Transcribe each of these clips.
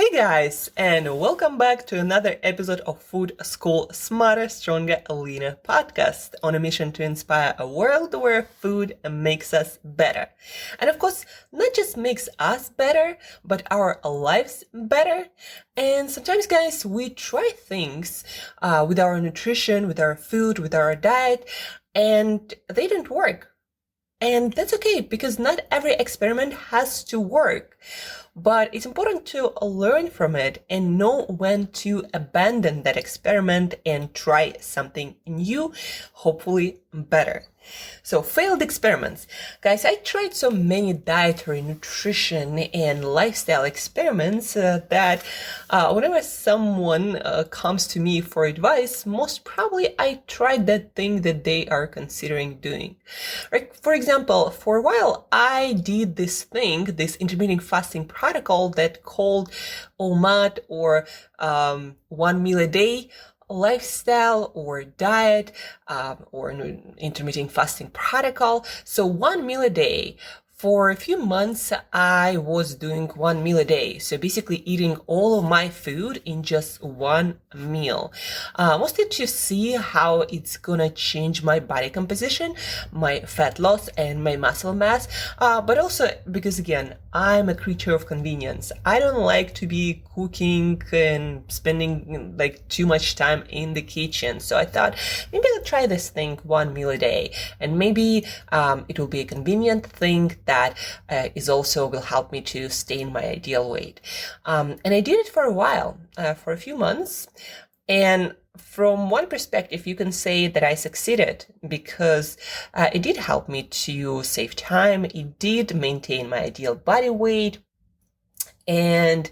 Hey guys, and welcome back to another episode of Food School Smarter, Stronger, Leaner podcast on a mission to inspire a world where food makes us better. And of course, not just makes us better, but our lives better. And sometimes, guys, we try things with our nutrition, with our food, with our diet, and they don't work. And that's okay because not every experiment has to work. But it's important to learn from it and know when to abandon that experiment and try something new, hopefully better. So failed experiments. Guys, I tried so many dietary, nutrition, and lifestyle experiments that whenever someone comes to me for advice, most probably I tried that thing that they are considering doing. Right? For example, for a while, I did this thing, this intermittent fasting protocol that called OMAD or 1 meal a day lifestyle or diet or an intermittent fasting protocol. So 1 meal a day. For a few months, I was doing 1 meal a day. So basically eating all of my food in just one meal. Mostly to see how it's gonna change my body composition, my fat loss, and my muscle mass. But also because, again, I'm a creature of convenience. I don't like to be cooking and spending like too much time in the kitchen. So I thought maybe I'll try this thing 1 meal a day. And maybe it will be a convenient thing that is also will help me to stay in my ideal weight. And I did it for a while, for a few months. And from one perspective, you can say that I succeeded because it did help me to save time. It did maintain my ideal body weight. And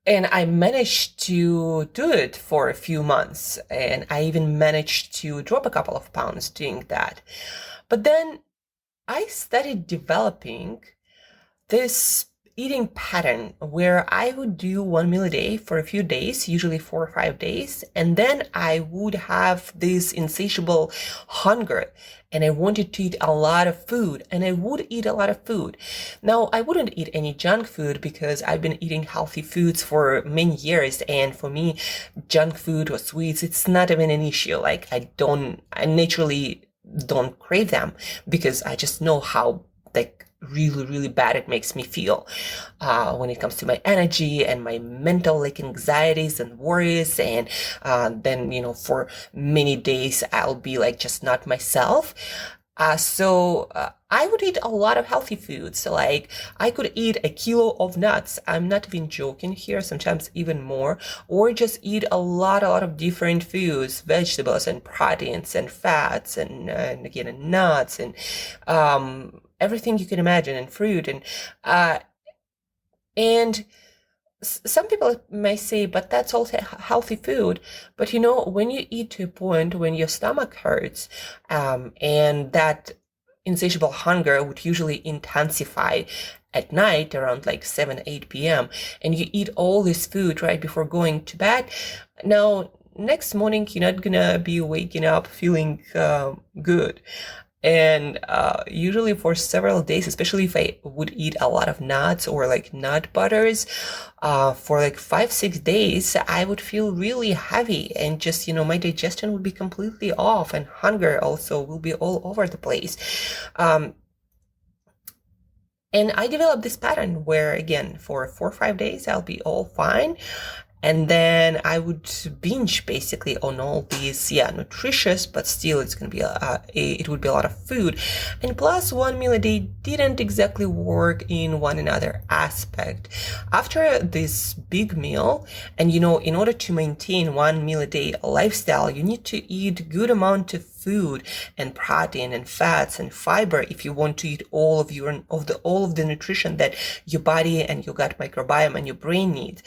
I managed to do it for a few months. And I even managed to drop a couple of pounds doing that. But then I started developing this eating pattern where I would do 1 meal a day for a few days, usually 4 or 5 days, and then I would have this insatiable hunger and I wanted to eat a lot of food, and I would eat a lot of food. Now, I wouldn't eat any junk food because I've been eating healthy foods for many years, and for me, junk food or sweets, it's not even an issue. Like, I naturally don't crave them because I just know how like really bad it makes me feel when it comes to my energy and my mental like anxieties and worries, and then for many days I'll be like just not myself. So I would eat a lot of healthy foods. So like I could eat a kilo of nuts. I'm not even joking here, sometimes even more, or just eat a lot of different foods, vegetables and proteins and fats and again, nuts and everything you can imagine, and fruit and some people may say, but that's also healthy food. But when you eat to a point when your stomach hurts, and that insatiable hunger would usually intensify at night around like 7-8 p.m. and you eat all this food right before going to bed, now next morning you're not gonna be waking up feeling good. And usually for several days, especially if I would eat a lot of nuts or like nut butters, for like 5-6 days, I would feel really heavy and just, my digestion would be completely off, and hunger also will be all over the place. And I developed this pattern where, again, for 4 or 5 days, I'll be all fine. And then I would binge basically on all these, nutritious, but still it's going to be it would be a lot of food. And plus 1 meal a day didn't exactly work in one another aspect. After this big meal, and in order to maintain 1 meal a day lifestyle, you need to eat good amount of food and protein and fats and fiber if you want to eat all of the nutrition that your body and your gut microbiome and your brain needs.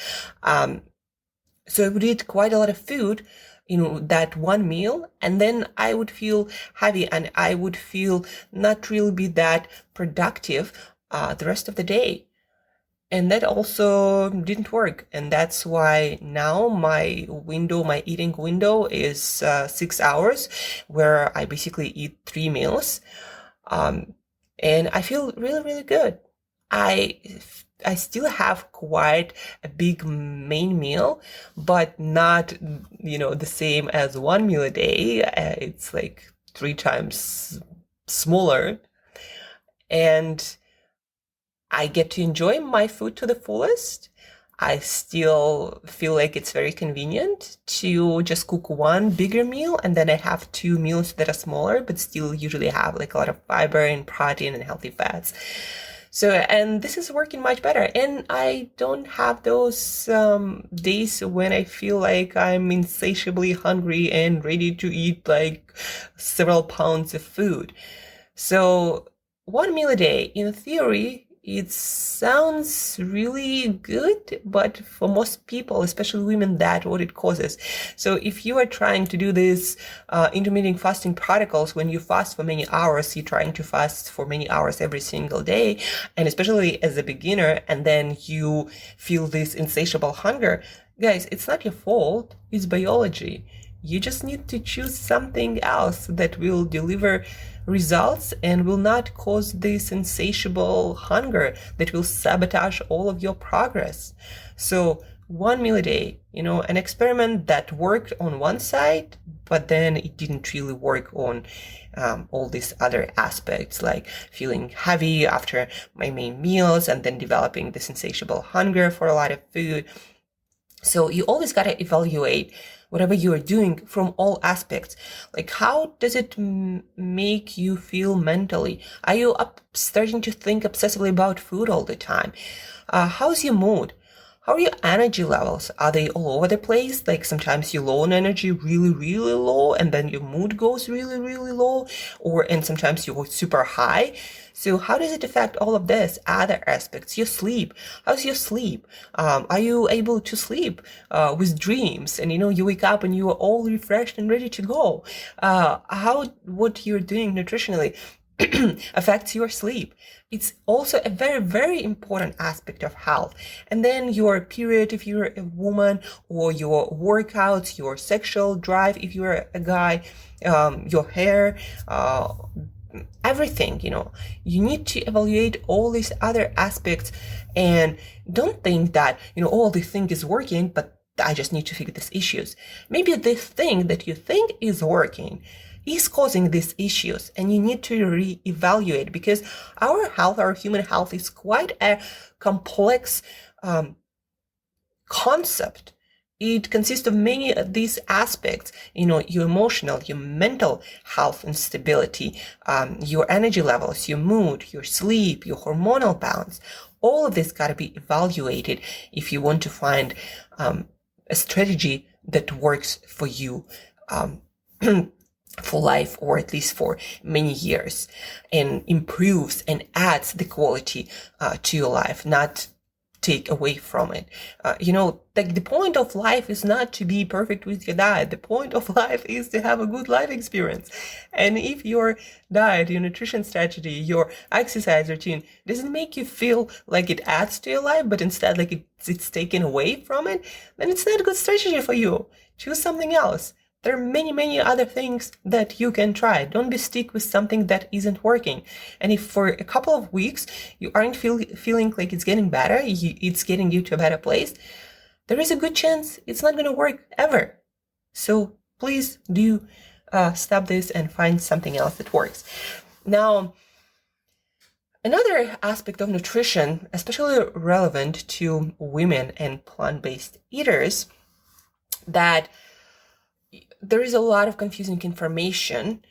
So I would eat quite a lot of food in that one meal, and then I would feel heavy and I would feel not really be that productive the rest of the day. And that also didn't work. And that's why now my eating window is 6 hours, where I basically eat 3 meals. And I feel really good. I still have quite a big main meal, but not, the same as one meal a day. It's like 3 times smaller. And I get to enjoy my food to the fullest. I still feel like it's very convenient to just cook one bigger meal, and then I have 2 meals that are smaller, but still usually have like a lot of fiber and protein and healthy fats. So, and this is working much better. And I don't have those days when I feel like I'm insatiably hungry and ready to eat like several pounds of food. So 1 meal a day, in theory, it sounds really good, but for most people, especially women, that's what it causes. So if you are trying to do this intermittent fasting protocols, when you fast for many hours, you're trying to fast for many hours every single day, and especially as a beginner, and then you feel this insatiable hunger, guys, it's not your fault, it's biology. You just need to choose something else that will deliver results and will not cause this insatiable hunger that will sabotage all of your progress. So 1 meal a day, an experiment that worked on one side, but then it didn't really work on all these other aspects, like feeling heavy after my main meals and then developing this insatiable hunger for a lot of food. So you always got to evaluate whatever you are doing from all aspects. Like, how does it make you feel mentally? Are you starting to think obsessively about food all the time? How's your mood? How are your energy levels? Are they all over the place? Like sometimes you're low on energy, really, really low, and then your mood goes really, really low, and sometimes you're super high. So how does it affect all of this? Other aspects, your sleep. How's your sleep? Are you able to sleep with dreams? And you wake up and you are all refreshed and ready to go. How what you're doing nutritionally affects your sleep. It's also a very, very important aspect of health. And then your period, if you're a woman, or your workouts, your sexual drive, if you're a guy, your hair, everything, you need to evaluate all these other aspects, and don't think that, all this thing is working, but I just need to fix these issues. Maybe this thing that you think is working is causing these issues, and you need to reevaluate, because our health, our human health, is quite a complex concept. It consists of many of these aspects, your emotional, your mental health and stability, your energy levels, your mood, your sleep, your hormonal balance. All of this got to be evaluated if you want to find a strategy that works for you for life, or at least for many years, and improves and adds the quality to your life, not take away from it. Like the point of life is not to be perfect with your diet. The point of life is to have a good life experience. And if your diet, your nutrition strategy, your exercise routine doesn't make you feel like it adds to your life, but instead like it's taken away from it, then it's not a good strategy for you. Choose something else. There are many, many other things that you can try. Don't be stuck with something that isn't working. And if for a couple of weeks you aren't feeling like it's getting better, it's getting you to a better place, there is a good chance it's not going to work ever. So please do stop this and find something else that works. Now, another aspect of nutrition, especially relevant to women and plant-based eaters, that there is a lot of confusing information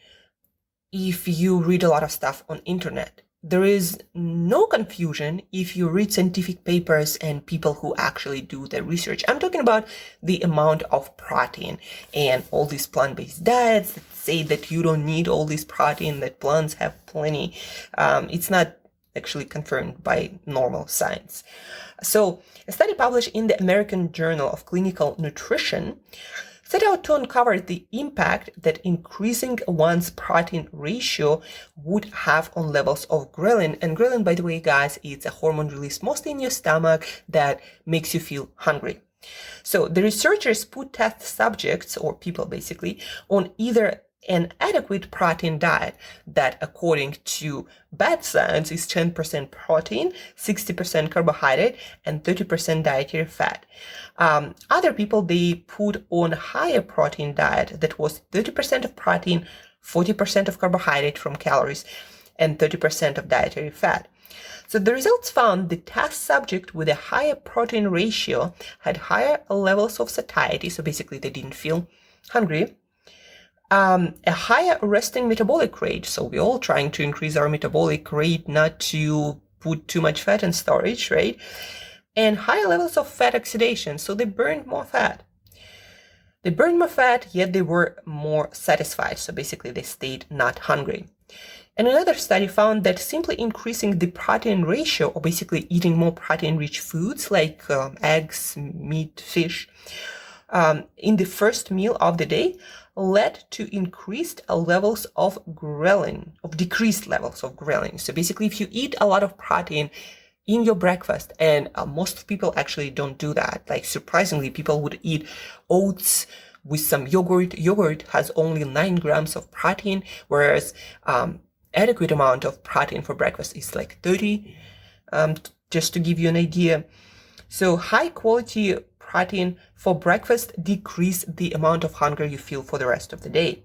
if you read a lot of stuff on internet. There is no confusion if you read scientific papers and people who actually do the research. I'm talking about the amount of protein and all these plant-based diets that say that you don't need all this protein, that plants have plenty. It's not actually confirmed by normal science. So a study published in the American Journal of Clinical Nutrition set out to uncover the impact that increasing one's protein ratio would have on levels of ghrelin. And ghrelin, by the way, guys, it's a hormone released mostly in your stomach that makes you feel hungry. So the researchers put test subjects, or people basically, on either an adequate protein diet that, according to bad science, is 10% protein, 60% carbohydrate, and 30% dietary fat. Other people, they put on higher protein diet that was 30% of protein, 40% of carbohydrate from calories, and 30% of dietary fat. So the results found the test subject with a higher protein ratio had higher levels of satiety, so basically they didn't feel hungry, a higher resting metabolic rate, so we're all trying to increase our metabolic rate, not to put too much fat in storage, right? And higher levels of fat oxidation, so they burned more fat. They burned more fat, yet they were more satisfied, so basically they stayed not hungry. And another study found that simply increasing the protein ratio, or basically eating more protein-rich foods like eggs, meat, fish, in the first meal of the day led to increased levels of ghrelin, of decreased levels of ghrelin. So basically, if you eat a lot of protein in your breakfast, and most people actually don't do that, like surprisingly, people would eat oats with some yogurt. Yogurt has only 9 grams of protein, whereas adequate amount of protein for breakfast is like 30, just to give you an idea. So high quality protein for breakfast decrease the amount of hunger you feel for the rest of the day.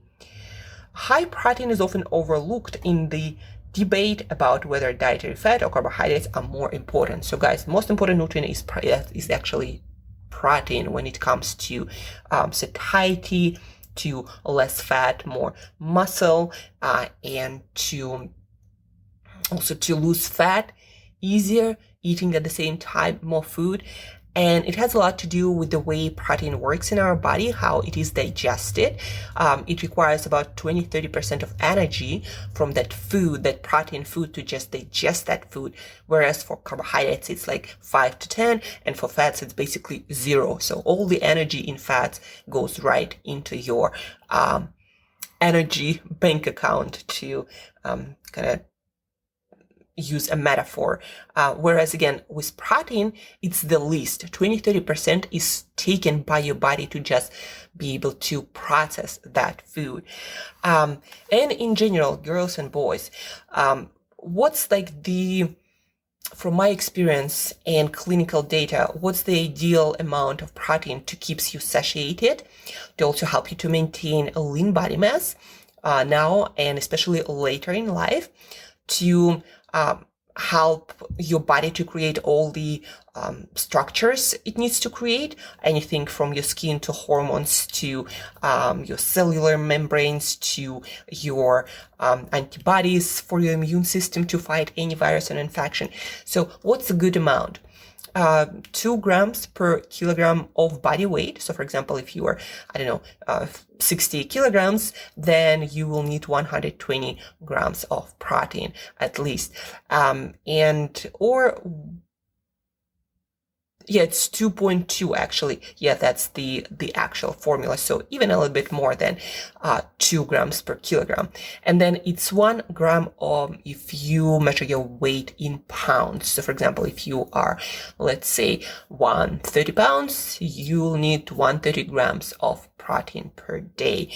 High protein is often overlooked in the debate about whether dietary fat or carbohydrates are more important. So guys, most important nutrient is actually protein when it comes to satiety, to less fat, more muscle, and to also to lose fat easier, eating at the same time more food. And it has a lot to do with the way protein works in our body, how it is digested. It requires about 20-30% of energy from that food, that protein food, to just digest that food. Whereas for carbohydrates, it's like 5 to 10, and for fats, it's basically 0. So all the energy in fats goes right into your energy bank account, to kind of use a metaphor. Whereas again, with protein, it's the least. 20-30% is taken by your body to just be able to process that food. And in general, girls and boys, what's like from my experience and clinical data, what's the ideal amount of protein to keep you satiated, to also help you to maintain a lean body mass now and especially later in life, to help your body to create all the structures it needs to create, anything from your skin to hormones to your cellular membranes to your antibodies for your immune system to fight any virus and infection. So what's a good amount? 2 grams per kilogram of body weight. So for example, if you are, 60 kilograms, then you will need 120 grams of protein at least. It's 2.2 actually. Yeah, that's the actual formula. So even a little bit more than 2 grams per kilogram. And then it's 1 gram if you measure your weight in pounds. So for example, if you are, let's say 130 pounds, you'll need 130 grams of protein per day.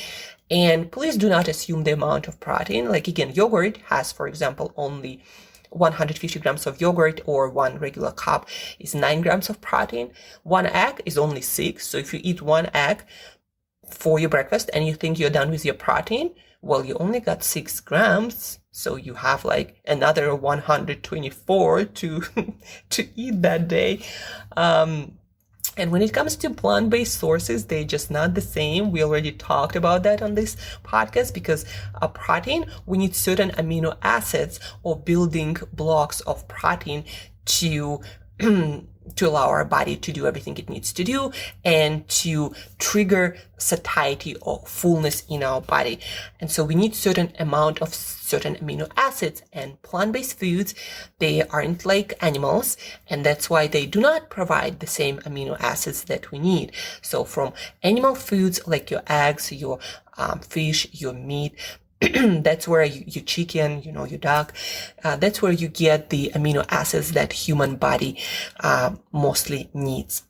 And please do not assume the amount of protein. Like again, yogurt has, for example, only 150 grams of yogurt, or 1 regular cup is 9 grams of protein. 1 egg is only 6. So if you eat 1 egg for your breakfast and you think you're done with your protein, well, you only got 6 grams. So you have like another 124 to eat that day. And when it comes to plant-based sources, they're just not the same. We already talked about that on this podcast, because a protein, we need certain amino acids or building blocks of protein to allow our body to do everything it needs to do and to trigger satiety or fullness in our body. And so we need certain amount of certain amino acids, and plant-based foods, they aren't like animals, and that's why they do not provide the same amino acids that we need. So from animal foods like your eggs, your fish, your meat, that's where your chicken, your duck, that's where you get the amino acids that human body mostly needs.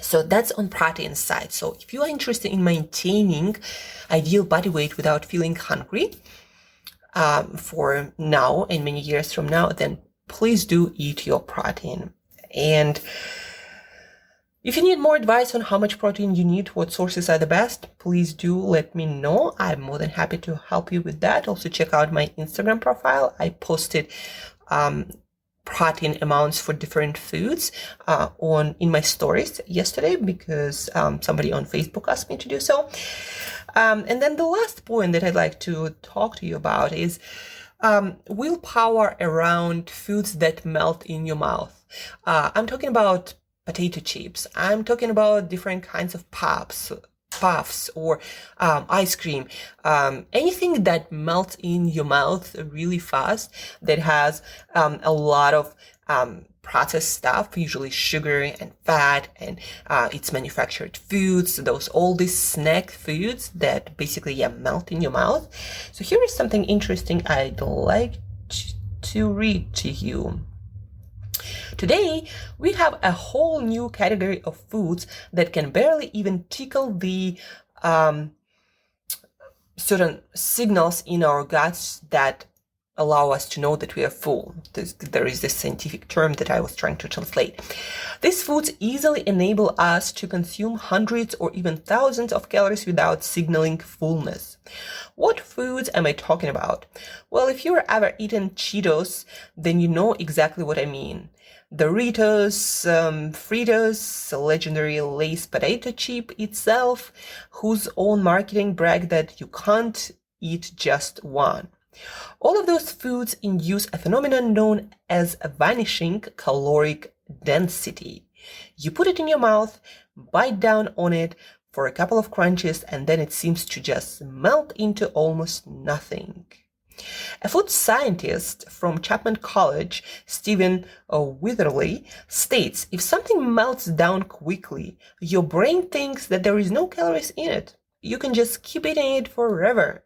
So that's on protein side. So if you are interested in maintaining ideal body weight without feeling hungry for now and many years from now, then please do eat your protein. And if you need more advice on how much protein you need, what sources are the best, please do let me know. I'm more than happy to help you with that. Also check out my Instagram profile. I posted protein amounts for different foods in my stories yesterday because somebody on Facebook asked me to do so. And then the last point that I'd like to talk to you about is willpower around foods that melt in your mouth. I'm talking about potato chips. I'm talking about different kinds of puffs or ice cream, anything that melts in your mouth really fast, that has a lot of processed stuff, usually sugar and fat, and it's manufactured foods, all these snack foods that basically melt in your mouth. So here is something interesting I'd like to read to you. Today, we have a whole new category of foods that can barely even tickle the certain signals in our guts that allow us to know that we are full. There is this scientific term that I was trying to translate. These foods easily enable us to consume hundreds or even thousands of calories without signaling fullness. What foods am I talking about? Well, if you've ever eaten Cheetos, then you know exactly what I mean. Doritos, Fritos, legendary Lay's potato chip itself, whose own marketing bragged that you can't eat just one. All of those foods induce a phenomenon known as vanishing caloric density. You put it in your mouth, bite down on it for a couple of crunches, and then it seems to just melt into almost nothing. A food scientist from Chapman College, Stephen Witherley, states if something melts down quickly, your brain thinks that there is no calories in it. You can just keep eating it forever.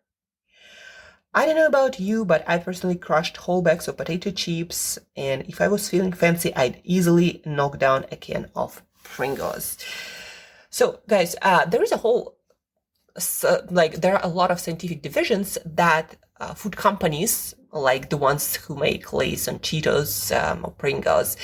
I don't know about you, but I personally crushed whole bags of potato chips, and if I was feeling fancy, I'd easily knock down a can of Pringles. So, guys, there is there are a lot of scientific divisions that food companies, like the ones who make Lay's and Cheetos or Pringles,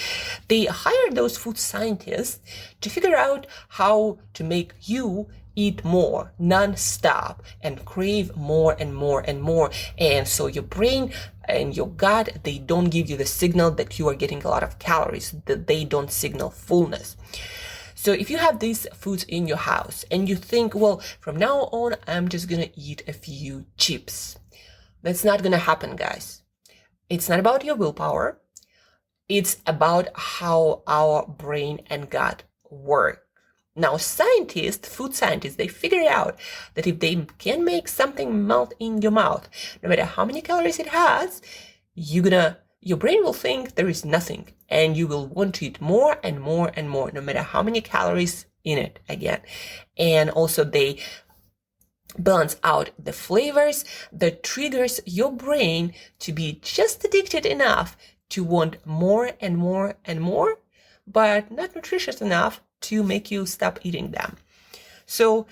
they hire those food scientists to figure out how to make you eat more non-stop and crave more and more and more. And so your brain and your gut, they don't give you the signal that you are getting a lot of calories, that they don't signal fullness. So if you have these foods in your house and you think, well, from now on, I'm just going to eat a few chips. That's not going to happen, guys. It's not about your willpower. It's about how our brain and gut work. Now, food scientists, they figure out that if they can make something melt in your mouth, no matter how many calories it has, your brain will think there is nothing, and you will want to eat more and more and more, no matter how many calories in it again. And also they balance out the flavors that triggers your brain to be just addicted enough to want more and more and more, but not nutritious enough to make you stop eating them. So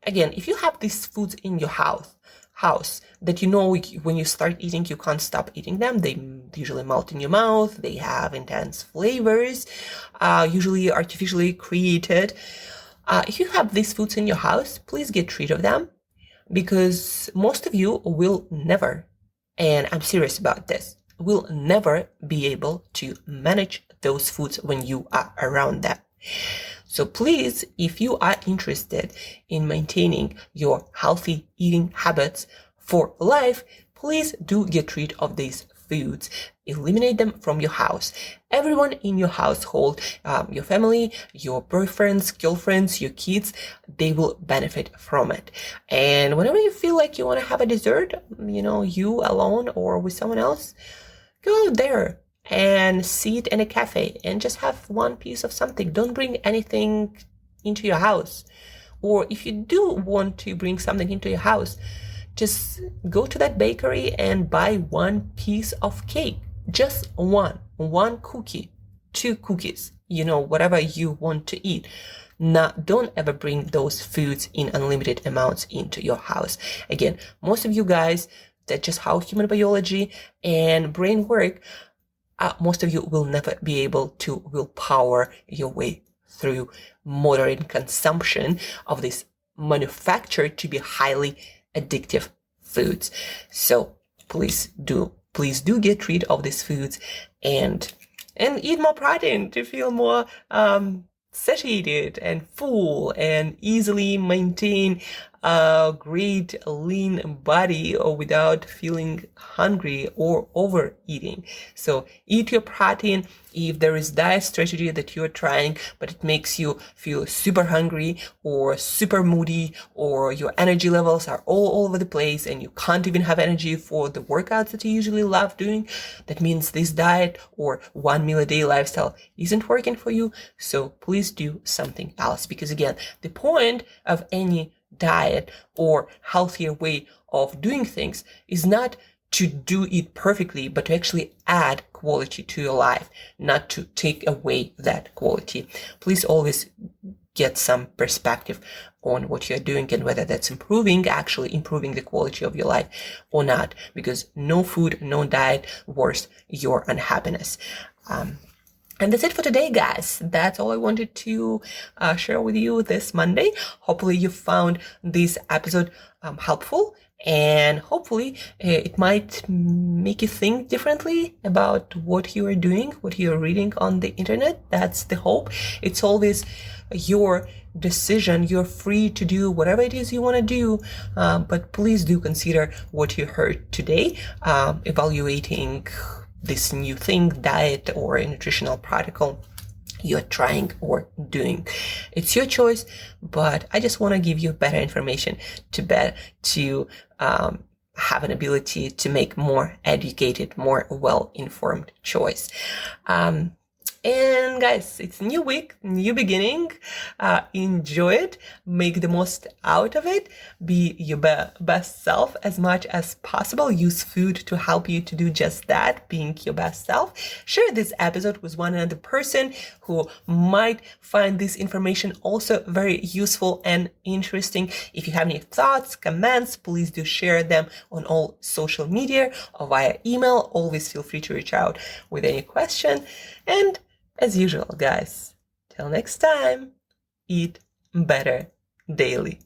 again, if you have these foods in your house that you know when you start eating, you can't stop eating them. They usually melt in your mouth. They have intense flavors, usually artificially created. If you have these foods in your house, please get rid of them, because most of you will never, and I'm serious about this, will never be able to manage those foods when you are around them. So please, if you are interested in maintaining your healthy eating habits for life, please do get rid of these foods. Eliminate them from your house. Everyone in your household, your family, your boyfriends, girlfriends, your kids, they will benefit from it. And whenever you feel like you want to have a dessert, you alone or with someone else, go out there and sit in a cafe and just have one piece of something. Don't bring anything into your house. Or if you do want to bring something into your house, just go to that bakery and buy one piece of cake. Just one cookie, 2 cookies. whatever you want to eat. Don't ever bring those foods in unlimited amounts into your house. Again, most of you guys, that's just how human biology and brain work. Most of you will never be able to willpower your way through moderate consumption of this manufactured to be highly addictive foods. So please do get rid of these foods and eat more protein to feel more satiated and full and easily maintain a great lean body or without feeling hungry or overeating. So eat your protein. If there is diet strategy that you're trying, but it makes you feel super hungry or super moody, or your energy levels are all over the place and you can't even have energy for the workouts that you usually love doing, that means this diet or 1 meal a day lifestyle isn't working for you. So please do something else, because again, the point of any diet or healthier way of doing things is not to do it perfectly, but to actually add quality to your life, not to take away that quality. Please always get some perspective on what you're doing and whether that's actually improving the quality of your life or not, because no food, no diet worth your unhappiness. And that's it for today, guys. That's all I wanted to share with you this Monday. Hopefully you found this episode helpful, and hopefully it might make you think differently about what you are doing, what you're reading on the internet. That's the hope. It's always your decision. You're free to do whatever it is you want to do, but please do consider what you heard today, evaluating this new thing, diet or a nutritional protocol you're trying or doing. It's your choice, but I just want to give you better information to have an ability to make more educated, more well-informed choice. And guys, it's a new week, new beginning. Enjoy it. Make the most out of it. Be your best self as much as possible. Use food to help you to do just that, being your best self. Share this episode with one other person who might find this information also very useful and interesting. If you have any thoughts, comments, please do share them on all social media or via email. Always feel free to reach out with any question. And as usual, guys, till next time, eat better daily.